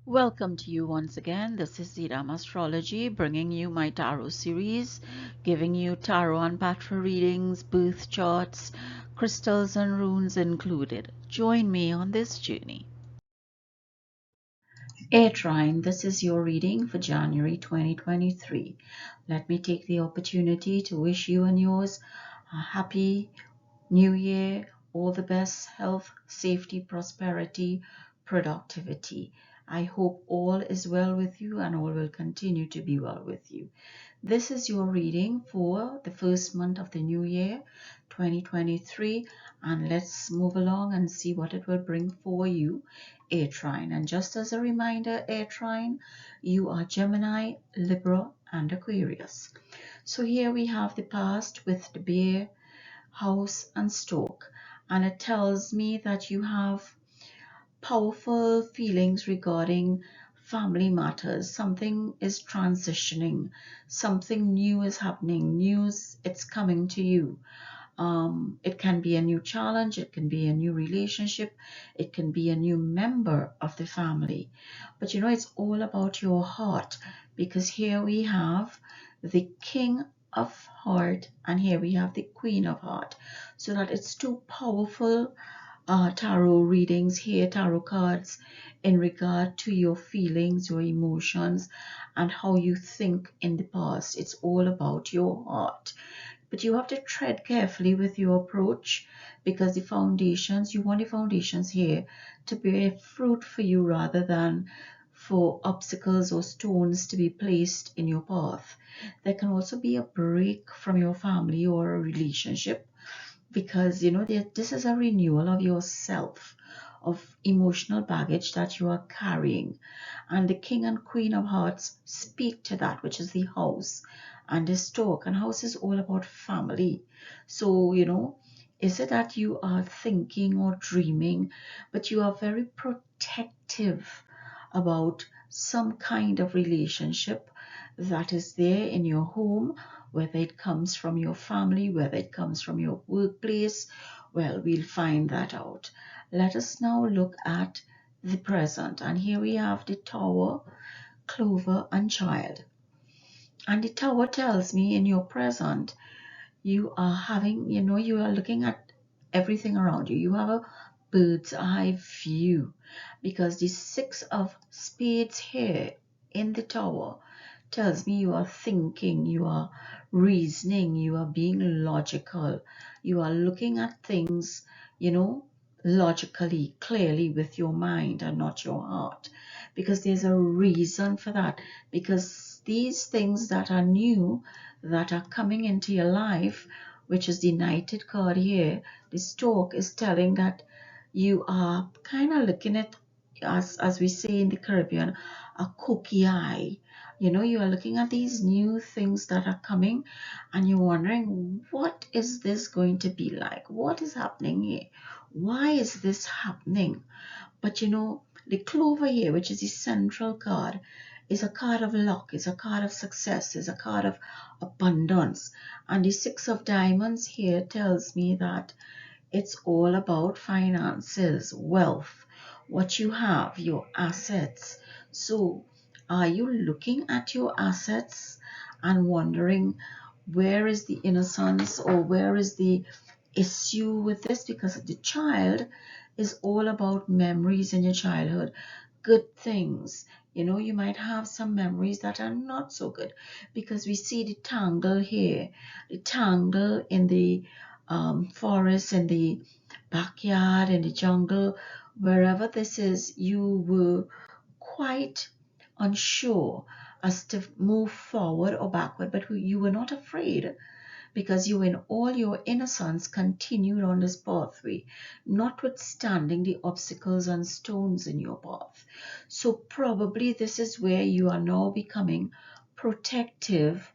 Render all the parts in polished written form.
Welcome to you once again. This is Astrology, bringing you my tarot series, giving you tarot and patra readings, birth charts, crystals and runes included. Join me on this journey. Trine, this is your reading for January 2023. Let me take the opportunity to wish you and yours a happy New Year, all the best health, safety, prosperity, productivity. I hope all is well with you and all will continue to be well with you. This is your reading for the first month of the new year, 2023, and let's move along and see what it will bring for you, Air Trine. And just as a reminder, Air Trine, you are Gemini, Libra, and Aquarius. So here we have the past with the bear, house, and stork, and it tells me that you have powerful feelings regarding family matters. Something is transitioning, something new is happening, news it's coming to you. It can be a new challenge, it can be a new relationship, it can be a new member of the family. But you know, it's all about your heart, because here we have the King of Heart and here we have the Queen of Heart. So that it's two powerful tarot readings here, tarot cards, in regard to your feelings, your emotions, and how you think in the past. It's all about your heart. But you have to tread carefully with your approach, because the foundations, you want the foundations here to bear fruit for you rather than for obstacles or stones to be placed in your path. There can also be a break from your family or a relationship, because you know this is a renewal of yourself, of emotional baggage that you are carrying, and the King and Queen of Hearts speak to that, which is the house and the stork. And house is all about family. So you know, is it that you are thinking or dreaming, but you are very protective about some kind of relationship that is there in your home, whether it comes from your family, whether it comes from your workplace? Well, we'll find that out. Let us now look at the present. And here we have the Tower, Clover, and Child. And the Tower tells me in your present, you are having, you know, you are looking at everything around you. You have a bird's eye view, because the Six of Spades here in the Tower tells me you are thinking, you are reasoning, you are being logical, you are looking at things, you know, logically, clearly with your mind and not your heart, because there's a reason for that. Because these things that are new, that are coming into your life, which is the Knighted card here, the stork is telling that you are kind of looking at, as we say in the Caribbean, a cookie eye. You know, you are looking at these new things that are coming and you're wondering, what is this going to be like? What is happening here? Why is this happening? But you know, the Clover here, which is the central card, is a card of luck, is a card of success, is a card of abundance. And the Six of Diamonds here tells me that it's all about finances, wealth, what you have, your assets. So, are you looking at your assets and wondering, where is the innocence, or where is the issue with this? Because the Child is all about memories in your childhood, good things. You know, you might have some memories that are not so good, because we see the tangle here, the tangle in the forest, in the backyard, in the jungle, wherever this is. You were quite unsure as to move forward or backward, but you were not afraid, because you in all your innocence continued on this pathway, notwithstanding the obstacles and stones in your path. So probably this is where you are now becoming protective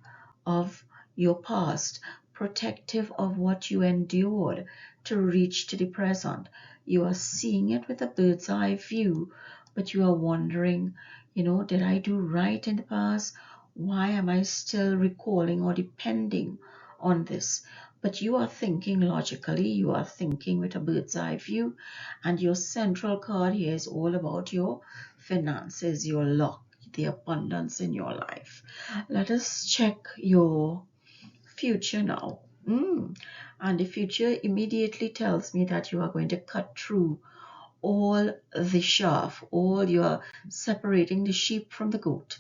of your past, protective of what you endured to reach to the present. You are seeing it with a bird's eye view, but you are wondering, you know, did I do right in the past? Why am I still recalling or depending on this? but you are thinking logically, you are thinking with a bird's eye view, and your central card here is all about your finances, your luck, the abundance in your life. Let us check your future now. And the future immediately tells me that you are going to cut through all the chaff, all you are separating the sheep from the goat.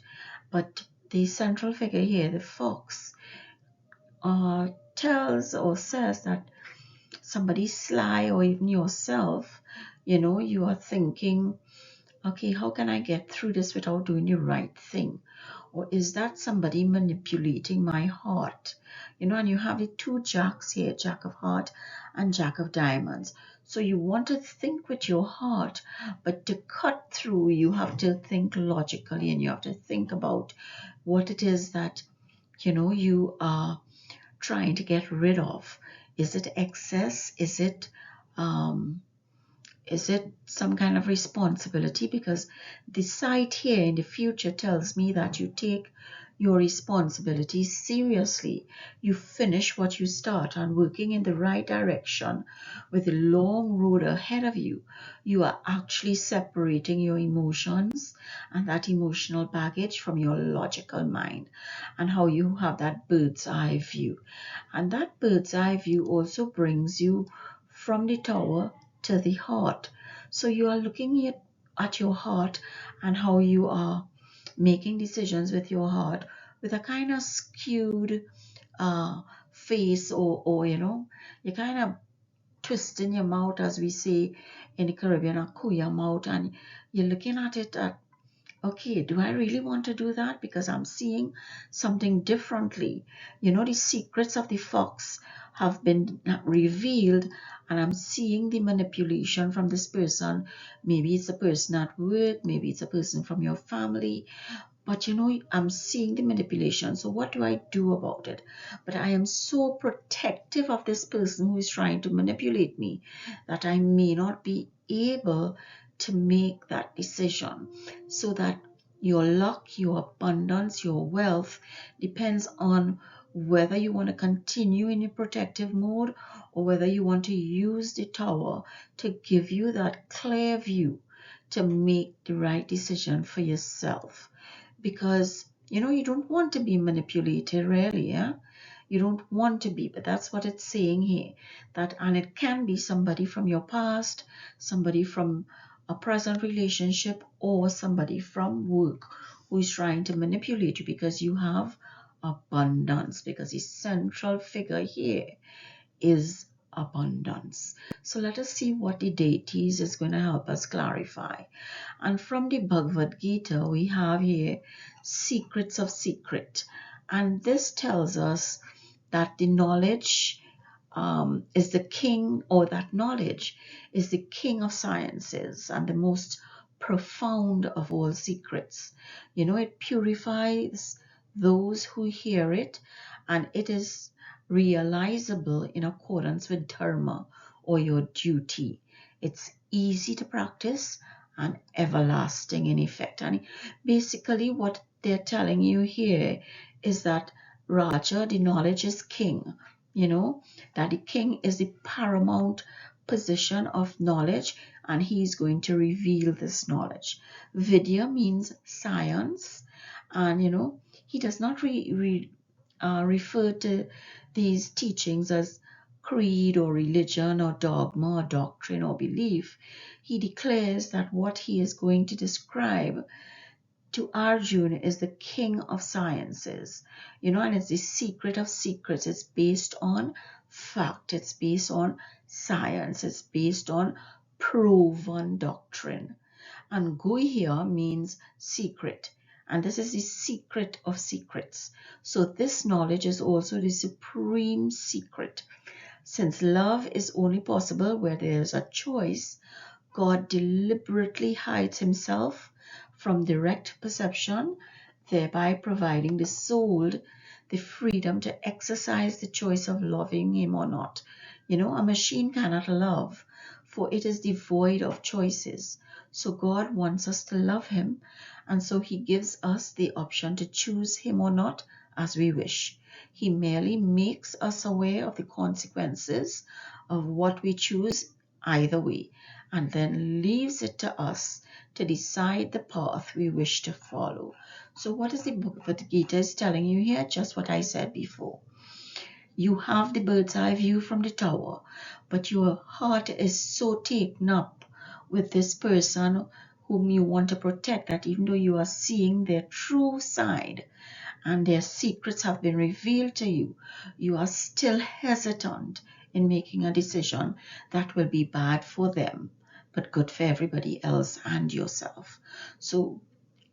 But the central figure here, the fox, tells or says that somebody sly, or even yourself, you are thinking, okay, how can I get through this without doing the right thing? Or is that somebody manipulating my heart? And you have the two jacks here, Jack of Heart and Jack of Diamonds. So you want to think with your heart, but to cut through, you have to think logically, and you have to think about what it is that, you are trying to get rid of. Is it excess? Um, is it some kind of responsibility? Because the site here in the future tells me that you take your responsibility seriously. You finish what you start, and working in the right direction with a long road ahead of you. You are actually separating your emotions and that emotional baggage from your logical mind, and how you have that bird's eye view. And that bird's eye view also brings you from the tower to the heart. So you are looking at your heart and how you are making decisions with your heart with a kind of skewed face, or you kind of twisting your mouth, as we say in the Caribbean, a kuya mouth, and you're looking at it at, okay, do I really want to do that? Because I'm seeing something differently. The secrets of the fox have been revealed, and I'm seeing the manipulation from this person. Maybe it's a person at work, maybe it's a person from your family, but I'm seeing the manipulation. So what do I do about it? But I am so protective of this person who is trying to manipulate me that I may not be able to make that decision. So that your luck, your abundance, your wealth depends on whether you want to continue in your protective mode, or whether you want to use the tower to give you that clear view to make the right decision for yourself. Because you don't want to be manipulated, really. You don't want to be, but that's what it's saying here. And it can be somebody from your past, somebody from a present relationship, or somebody from work who is trying to manipulate you, because you have abundance, because the central figure here is abundance. So let us see what the deities is going to help us clarify. And from the Bhagavad Gita, we have here secrets of secret. And this tells us that the knowledge is the king, or that knowledge is the king of sciences and the most profound of all secrets. It purifies those who hear it, and it is realizable in accordance with dharma, or your duty. It's easy to practice and everlasting in effect. And basically what they're telling you here is that Raja, the knowledge, is king. That the king is the paramount position of knowledge, and he is going to reveal this knowledge. Vidya means science, and he does not refer to these teachings as creed or religion or dogma or doctrine or belief. He declares that what he is going to describe to Arjuna is the king of sciences, and it's the secret of secrets. It's based on fact, it's based on science, it's based on proven doctrine. And Guhya means secret, and this is the secret of secrets. So this knowledge is also the supreme secret. Since love is only possible where there is a choice, God deliberately hides himself from direct perception, thereby providing the soul the freedom to exercise the choice of loving him or not. A machine cannot love, for it is devoid of choices. So God wants us to love him, and so he gives us the option to choose him or not as we wish. He merely makes us aware of the consequences of what we choose either way, and then leaves it to us to decide the path we wish to follow. So what is the Bhagavad Gita is telling you here? Just what I said before. You have the bird's eye view from the tower, but your heart is so taken up with this person whom you want to protect that even though you are seeing their true side and their secrets have been revealed to you, you are still hesitant in making a decision that will be bad for them, but good for everybody else and yourself. So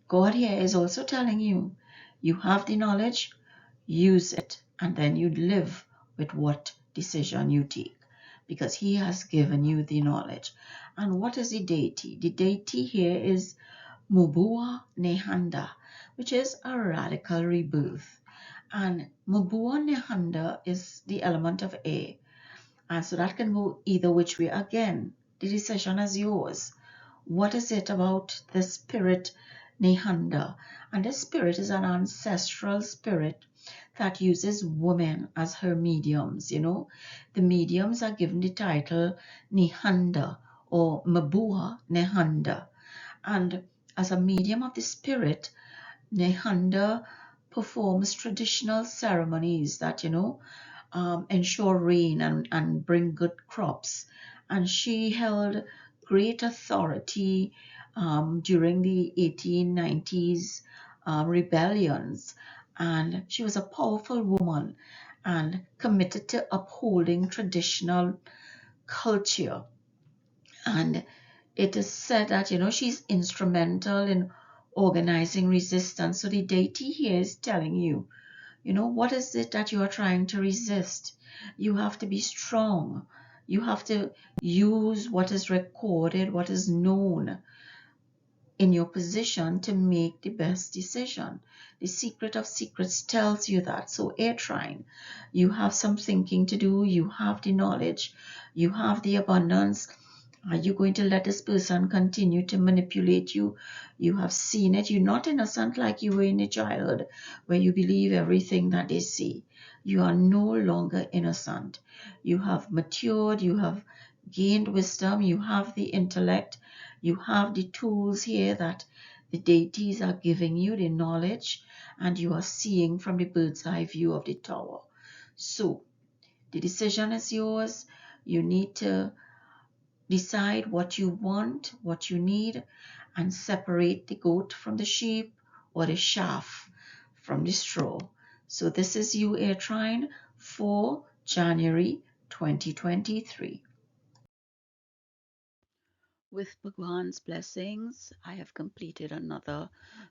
God here is also telling you, you have the knowledge, use it, and then you live with what decision you take because He has given you the knowledge. And what is the deity? The deity here is Mubua Nehanda, which is a radical rebirth. And Mubua Nehanda is the element of air. And so that can go either which way. Again, the decision is yours. What is it about the spirit Nehanda? And this spirit is an ancestral spirit that uses women as her mediums. You know, the mediums are given the title Nehanda or Mabua Nehanda. And as a medium of the spirit, Nehanda performs traditional ceremonies that, ensure rain and bring good crops. And she held great authority during the 1890s rebellions. And she was a powerful woman and committed to upholding traditional culture. And it is said that, she's instrumental in organizing resistance. So the deity here is telling you, what is it that you are trying to resist? You have to be strong. You have to use what is recorded, what is known in your position to make the best decision. The secret of secrets tells you that. So, Air Trine, you have some thinking to do. You have the knowledge. You have the abundance. Are you going to let this person continue to manipulate you? You have seen it. You're not innocent like you were in a childhood where you believe everything that they say. You are no longer innocent. You have matured. You have gained wisdom. You have the intellect. You have the tools here that the deities are giving you, the knowledge, and you are seeing from the bird's eye view of the tower. So the decision is yours. You need to decide what you want, what you need, and separate the goat from the sheep or the chaff from the straw. So this is you, Air Trine, for January 2023. With Bhagwan's blessings, I have completed another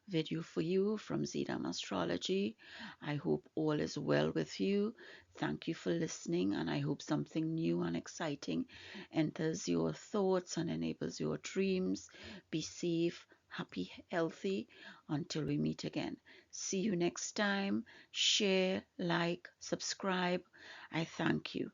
video for you from Zidam Astrology. I hope all is well with you. Thank you for listening, and I hope something new and exciting enters your thoughts and enables your dreams. Be safe, happy, healthy until we meet again. See you next time. Share, like, subscribe. I thank you.